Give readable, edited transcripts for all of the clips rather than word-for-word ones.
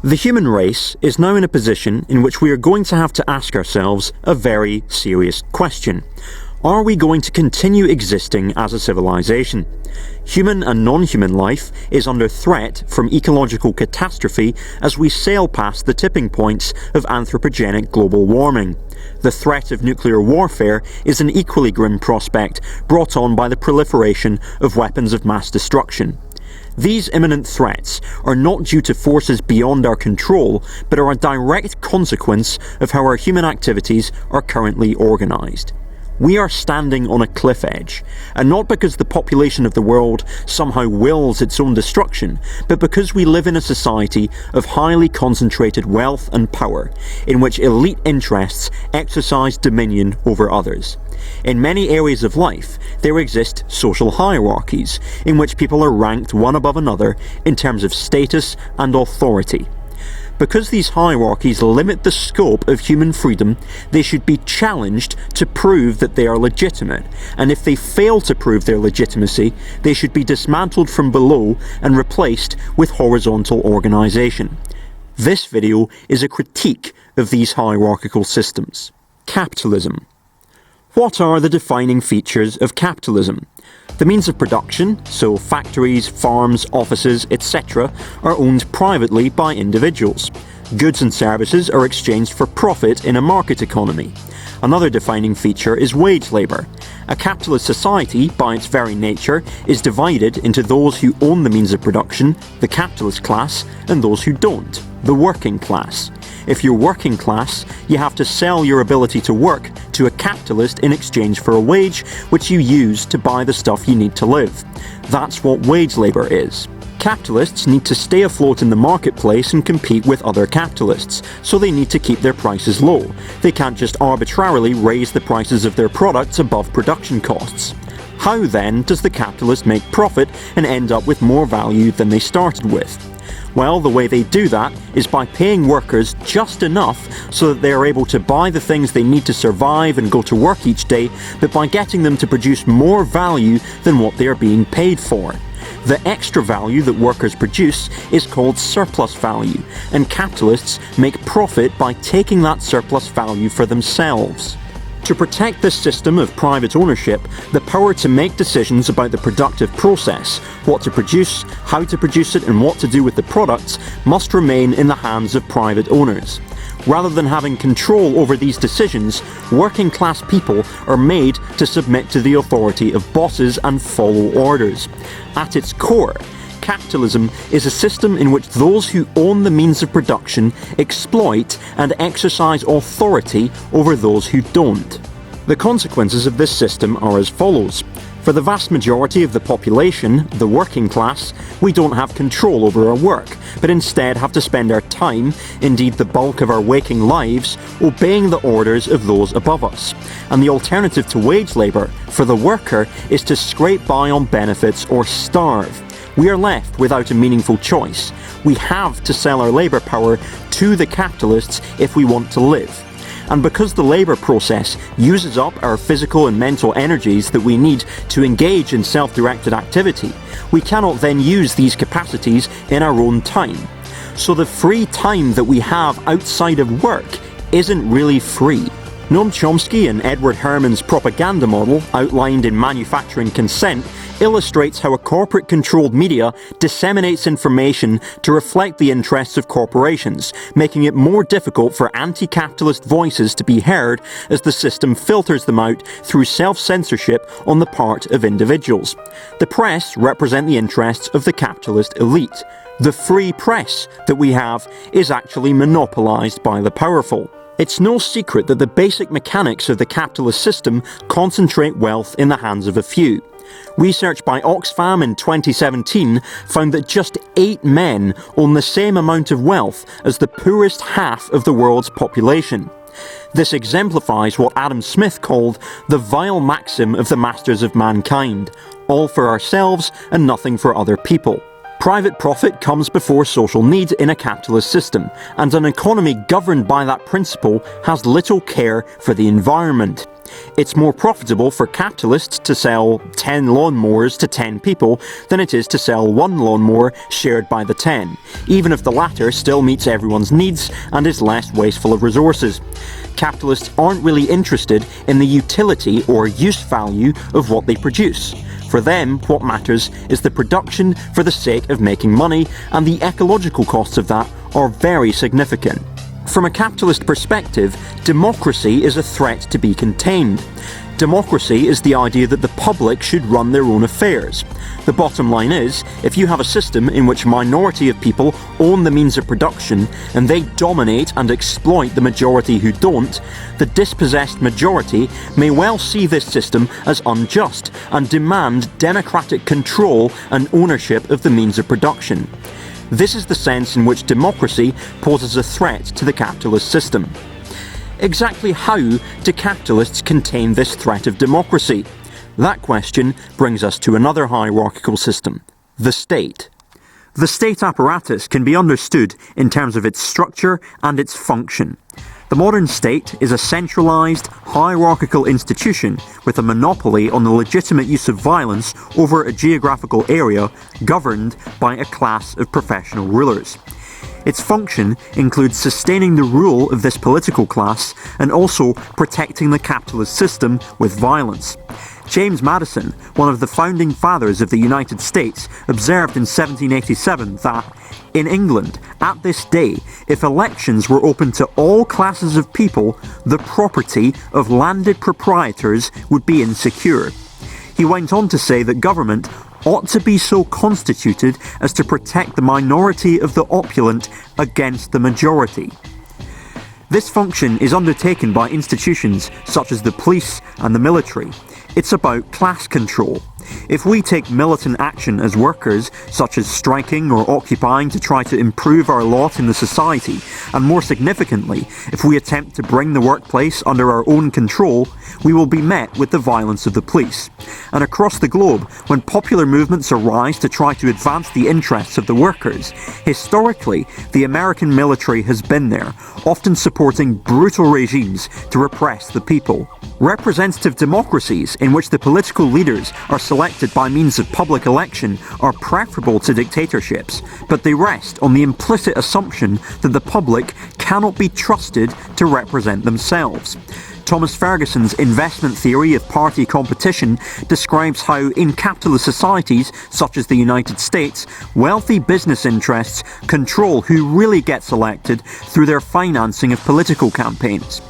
The human race is now in a position in which we are going to have to ask ourselves a very serious question. Are we going to continue existing as a civilization? Human and non-human life is under threat from ecological catastrophe as we sail past the tipping points of anthropogenic global warming. The threat of nuclear warfare is an equally grim prospect brought on by the proliferation of weapons of mass destruction. These imminent threats are not due to forces beyond our control, but are a direct consequence of how our human activities are currently organised. We are standing on a cliff edge, and not because the population of the world somehow wills its own destruction, but because we live in a society of highly concentrated wealth and power, in which elite interests exercise dominion over others. In many areas of life, there exist social hierarchies, in which people are ranked one above another in terms of status and authority. Because these hierarchies limit the scope of human freedom, they should be challenged to prove that they are legitimate, and if they fail to prove their legitimacy, they should be dismantled from below and replaced with horizontal organisation. This video is a critique of these hierarchical systems. Capitalism. What are the defining features of capitalism? The means of production, so factories, farms, offices, etc., are owned privately by individuals. Goods and services are exchanged for profit in a market economy. Another defining feature is wage labour. A capitalist society, by its very nature, is divided into those who own the means of production, the capitalist class, and those who don't, the working class. If you're working class, you have to sell your ability to work to a capitalist in exchange for a wage, which you use to buy the stuff you need to live. That's what wage labour is. Capitalists need to stay afloat in the marketplace and compete with other capitalists, so they need to keep their prices low. They can't just arbitrarily raise the prices of their products above production costs. How then does the capitalist make profit and end up with more value than they started with? Well, the way they do that is by paying workers just enough so that they are able to buy the things they need to survive and go to work each day, but by getting them to produce more value than what they are being paid for. The extra value that workers produce is called surplus value, and capitalists make profit by taking that surplus value for themselves. To protect this system of private ownership, the power to make decisions about the productive process, what to produce, how to produce it, and what to do with the products must remain in the hands of private owners. Rather than having control over these decisions, working class people are made to submit to the authority of bosses and follow orders. At its core, capitalism is a system in which those who own the means of production exploit and exercise authority over those who don't. The consequences of this system are as follows. For the vast majority of the population, the working class, we don't have control over our work, but instead have to spend our time, indeed the bulk of our waking lives, obeying the orders of those above us. And the alternative to wage labour, for the worker, is to scrape by on benefits or starve. We are left without a meaningful choice. We have to sell our labour power to the capitalists if we want to live. And because the labour process uses up our physical and mental energies that we need to engage in self-directed activity, we cannot then use these capacities in our own time. So the free time that we have outside of work isn't really free. Noam Chomsky and Edward Herman's propaganda model, outlined in Manufacturing Consent, illustrates how a corporate-controlled media disseminates information to reflect the interests of corporations, making it more difficult for anti-capitalist voices to be heard as the system filters them out through self-censorship on the part of individuals. The press represent the interests of the capitalist elite. The free press that we have is actually monopolised by the powerful. It's no secret that the basic mechanics of the capitalist system concentrate wealth in the hands of a few. Research by Oxfam in 2017 found that just 8 men own the same amount of wealth as the poorest half of the world's population. This exemplifies what Adam Smith called the vile maxim of the masters of mankind: all for ourselves and nothing for other people. Private profit comes before social need in a capitalist system, and an economy governed by that principle has little care for the environment. It's more profitable for capitalists to sell 10 lawnmowers to 10 people than it is to sell one lawnmower shared by the 10, even if the latter still meets everyone's needs and is less wasteful of resources. Capitalists aren't really interested in the utility or use value of what they produce. For them, what matters is the production for the sake of making money, and the ecological costs of that are very significant. From a capitalist perspective, democracy is a threat to be contained. Democracy is the idea that the public should run their own affairs. The bottom line is, if you have a system in which a minority of people own the means of production and they dominate and exploit the majority who don't, the dispossessed majority may well see this system as unjust and demand democratic control and ownership of the means of production. This is the sense in which democracy poses a threat to the capitalist system. Exactly how do capitalists contain this threat of democracy? That question brings us to another hierarchical system, the state. The state apparatus can be understood in terms of its structure and its function. The modern state is a centralised, hierarchical institution with a monopoly on the legitimate use of violence over a geographical area governed by a class of professional rulers. Its function includes sustaining the rule of this political class and also protecting the capitalist system with violence. James Madison, one of the founding fathers of the United States, observed in 1787 that, in England, at this day, if elections were open to all classes of people, the property of landed proprietors would be insecure. He went on to say that government ought to be so constituted as to protect the minority of the opulent against the majority. This function is undertaken by institutions such as the police and the military. It's about class control. If we take militant action as workers, such as striking or occupying to try to improve our lot in the society, and more significantly, if we attempt to bring the workplace under our own control, we will be met with the violence of the police. And across the globe, when popular movements arise to try to advance the interests of the workers, historically, the American military has been there, often supporting brutal regimes to repress the people. Representative democracies in which the political leaders are selected by means of public election are preferable to dictatorships, but they rest on the implicit assumption that the public cannot be trusted to represent themselves. Thomas Ferguson's investment theory of party competition describes how, in capitalist societies such as the United States, wealthy business interests control who really gets elected through their financing of political campaigns.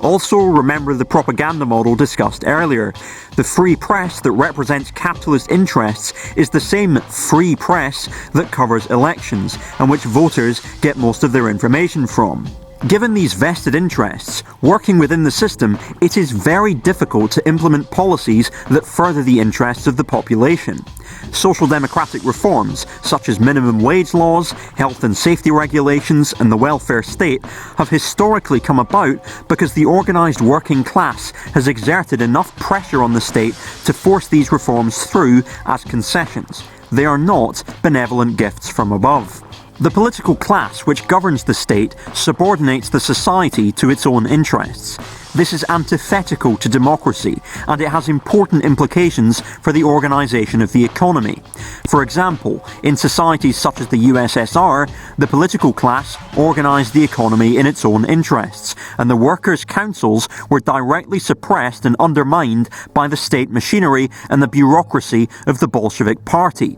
Also, remember the propaganda model discussed earlier. The free press that represents capitalist interests is the same free press that covers elections, and which voters get most of their information from. Given these vested interests, working within the system, it is very difficult to implement policies that further the interests of the population. Social democratic reforms, such as minimum wage laws, health and safety regulations, and the welfare state, have historically come about because the organised working class has exerted enough pressure on the state to force these reforms through as concessions. They are not benevolent gifts from above. The political class which governs the state subordinates the society to its own interests. This is antithetical to democracy, and it has important implications for the organisation of the economy. For example, in societies such as the USSR, the political class organised the economy in its own interests, and the workers' councils were directly suppressed and undermined by the state machinery and the bureaucracy of the Bolshevik Party.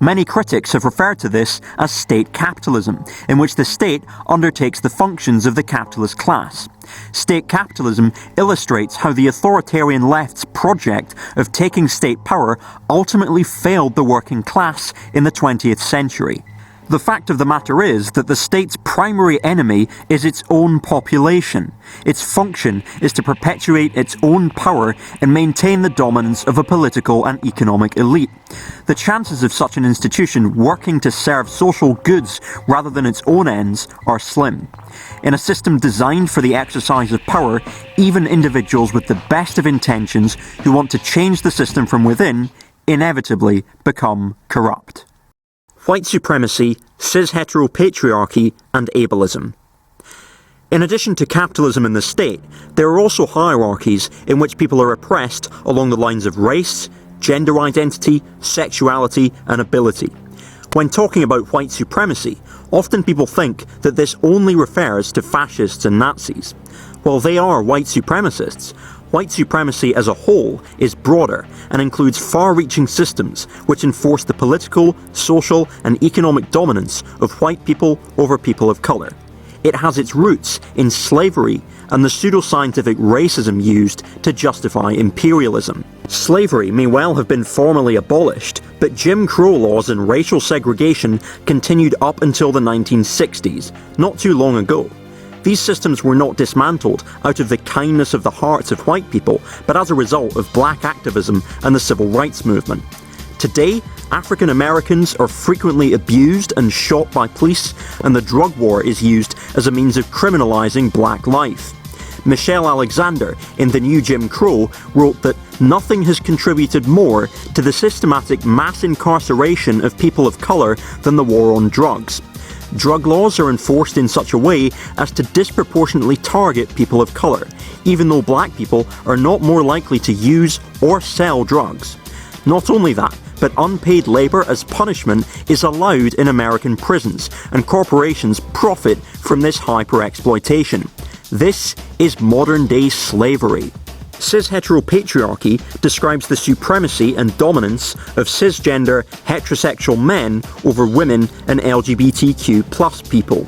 Many critics have referred to this as state capitalism, in which the state undertakes the functions of the capitalist class. State capitalism illustrates how the authoritarian left's project of taking state power ultimately failed the working class in the 20th century. The fact of the matter is that the state's primary enemy is its own population. Its function is to perpetuate its own power and maintain the dominance of a political and economic elite. The chances of such an institution working to serve social goods rather than its own ends are slim. In a system designed for the exercise of power, even individuals with the best of intentions who want to change the system from within inevitably become corrupt. White supremacy, cis-heteropatriarchy, and ableism. In addition to capitalism in the state, there are also hierarchies in which people are oppressed along the lines of race, gender identity, sexuality, and ability. When talking about white supremacy, often people think that this only refers to fascists and Nazis. While they are white supremacists, white supremacy as a whole is broader and includes far-reaching systems which enforce the political, social, and economic dominance of white people over people of colour. It has its roots in slavery and the pseudoscientific racism used to justify imperialism. Slavery may well have been formally abolished, but Jim Crow laws and racial segregation continued up until the 1960s, not too long ago. These systems were not dismantled out of the kindness of the hearts of white people, but as a result of black activism and the civil rights movement. Today, African Americans are frequently abused and shot by police, and the drug war is used as a means of criminalizing black life. Michelle Alexander, in The New Jim Crow, wrote that nothing has contributed more to the systematic mass incarceration of people of colour than the war on drugs. Drug laws are enforced in such a way as to disproportionately target people of colour, even though black people are not more likely to use or sell drugs. Not only that, but unpaid labour as punishment is allowed in American prisons, and corporations profit from this hyper-exploitation. This is modern-day slavery. Cis-heteropatriarchy describes the supremacy and dominance of cisgender, heterosexual men over women and LGBTQ+ people.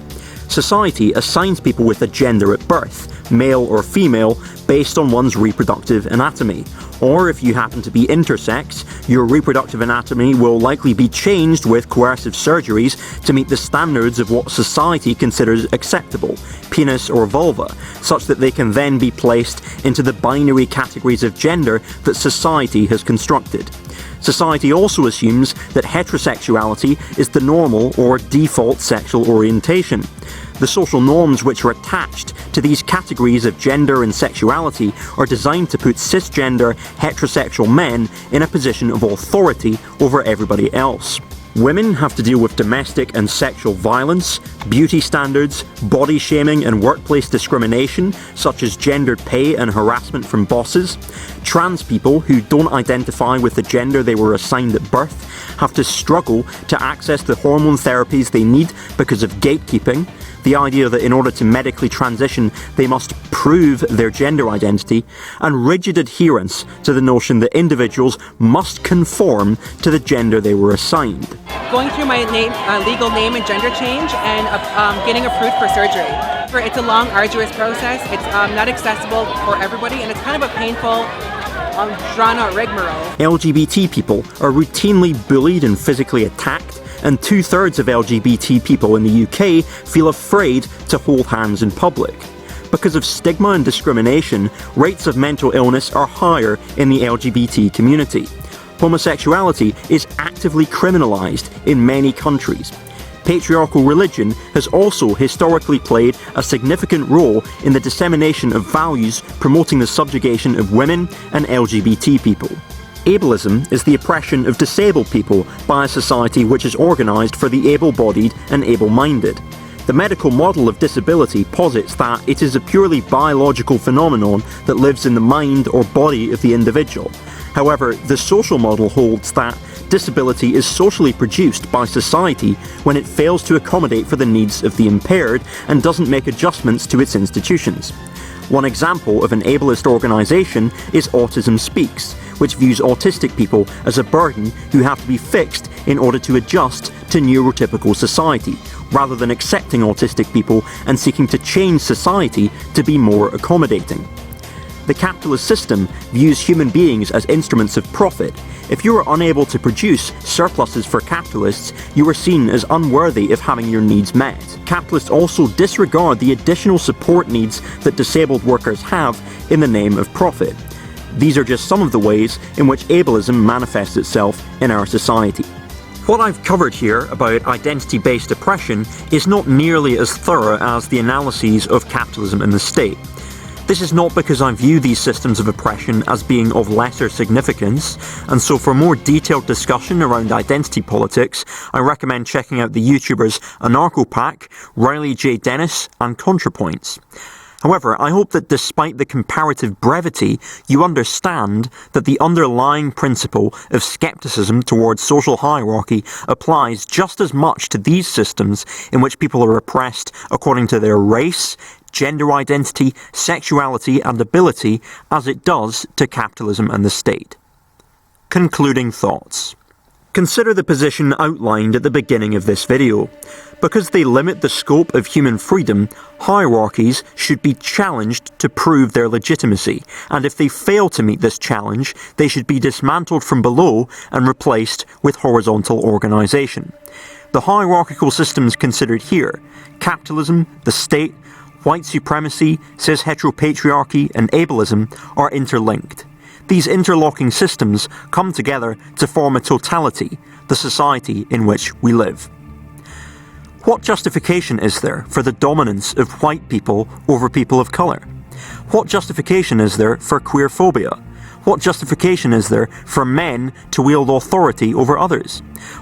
Society assigns people with a gender at birth, male or female, based on one's reproductive anatomy. Or if you happen to be intersex, your reproductive anatomy will likely be changed with coercive surgeries to meet the standards of what society considers acceptable, penis or vulva, such that they can then be placed into the binary categories of gender that society has constructed. Society also assumes that heterosexuality is the normal or default sexual orientation. The social norms which are attached to these categories of gender and sexuality are designed to put cisgender, heterosexual men in a position of authority over everybody else. Women have to deal with domestic and sexual violence, beauty standards, body shaming and workplace discrimination, such as gendered pay and harassment from bosses. Trans people who don't identify with the gender they were assigned at birth have to struggle to access the hormone therapies they need because of gatekeeping. The idea that in order to medically transition, they must prove their gender identity, and rigid adherence to the notion that individuals must conform to the gender they were assigned. Going through my legal name and gender change and getting approved for surgery. It's a long, arduous process. It's not accessible for everybody, and it's kind of a painful, drawn-out rigmarole. LGBT people are routinely bullied and physically attacked, and 2/3 of LGBT people in the UK feel afraid to hold hands in public. Because of stigma and discrimination, rates of mental illness are higher in the LGBT community. Homosexuality is actively criminalised in many countries. Patriarchal religion has also historically played a significant role in the dissemination of values promoting the subjugation of women and LGBT people. Ableism is the oppression of disabled people by a society which is organised for the able-bodied and able-minded. The medical model of disability posits that it is a purely biological phenomenon that lives in the mind or body of the individual. However, the social model holds that disability is socially produced by society when it fails to accommodate for the needs of the impaired and doesn't make adjustments to its institutions. One example of an ableist organisation is Autism Speaks, which views autistic people as a burden who have to be fixed in order to adjust to neurotypical society, rather than accepting autistic people and seeking to change society to be more accommodating. The capitalist system views human beings as instruments of profit. If you are unable to produce surpluses for capitalists, you are seen as unworthy of having your needs met. Capitalists also disregard the additional support needs that disabled workers have in the name of profit. These are just some of the ways in which ableism manifests itself in our society. What I've covered here about identity-based oppression is not nearly as thorough as the analyses of capitalism and the state. This is not because I view these systems of oppression as being of lesser significance, and so for more detailed discussion around identity politics, I recommend checking out the YouTubers AnarchoPack, Riley J. Dennis, and ContraPoints. However, I hope that despite the comparative brevity, you understand that the underlying principle of skepticism towards social hierarchy applies just as much to these systems in which people are oppressed according to their race, gender identity, sexuality and ability as it does to capitalism and the state. Concluding thoughts. Consider the position outlined at the beginning of this video. Because they limit the scope of human freedom, hierarchies should be challenged to prove their legitimacy, and if they fail to meet this challenge, they should be dismantled from below and replaced with horizontal organisation. The hierarchical systems considered here, capitalism, the state, white supremacy, cis-heteropatriarchy and ableism, are interlinked. These interlocking systems come together to form a totality, the society in which we live. What justification is there for the dominance of white people over people of colour? What justification is there for queerphobia? What justification is there for men to wield authority over others?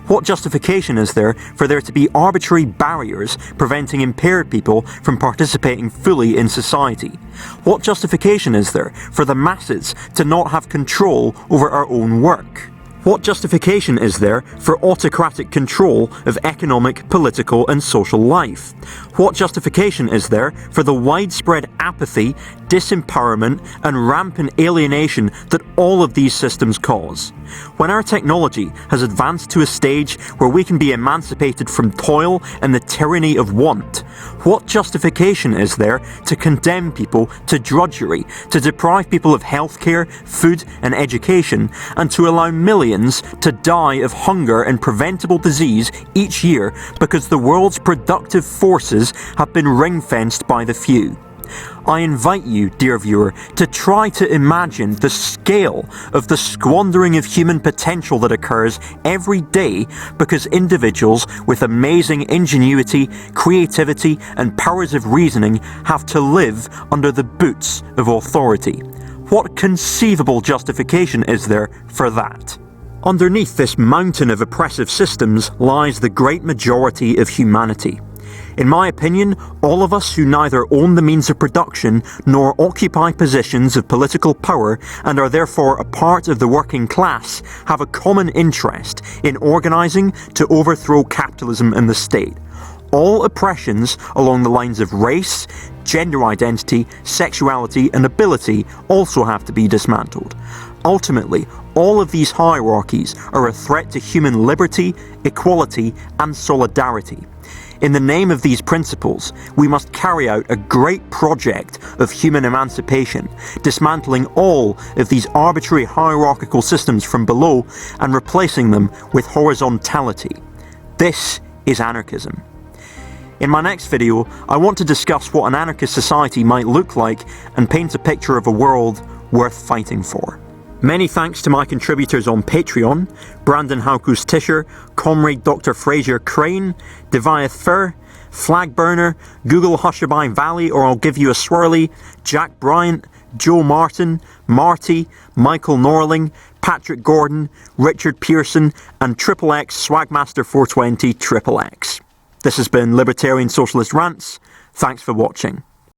What justification is there for there to be arbitrary barriers preventing impaired people from participating fully in society? What justification is there for the masses to not have control over our own work? What justification is there for autocratic control of economic, political and social life? What justification is there for the widespread apathy, disempowerment and rampant alienation that all of these systems cause? When our technology has advanced to a stage where we can be emancipated from toil and the tyranny of want, what justification is there to condemn people to drudgery, to deprive people of healthcare, food and education, and to allow millions to die of hunger and preventable disease each year because the world's productive forces have been ring-fenced by the few? I invite you, dear viewer, to try to imagine the scale of the squandering of human potential that occurs every day because individuals with amazing ingenuity, creativity and powers of reasoning have to live under the boots of authority. What conceivable justification is there for that? Underneath this mountain of oppressive systems lies the great majority of humanity. In my opinion, all of us who neither own the means of production nor occupy positions of political power and are therefore a part of the working class have a common interest in organising to overthrow capitalism and the state. All oppressions along the lines of race, gender identity, sexuality and ability also have to be dismantled. Ultimately, all of these hierarchies are a threat to human liberty, equality and solidarity. In the name of these principles, we must carry out a great project of human emancipation, dismantling all of these arbitrary hierarchical systems from below and replacing them with horizontality. This is anarchism. In my next video, I want to discuss what an anarchist society might look like and paint a picture of a world worth fighting for. Many thanks to my contributors on Patreon, Brandon Haukus Tischer, Comrade Dr. Fraser Crane, Deviath Fur, Flagburner, Google Hushabye Valley or I'll Give You a Swirly, Jack Bryant, Joe Martin, Marty, Michael Norling, Patrick Gordon, Richard Pearson and XXX Swagmaster 420 XXX. This has been Libertarian Socialist Rants. Thanks for watching.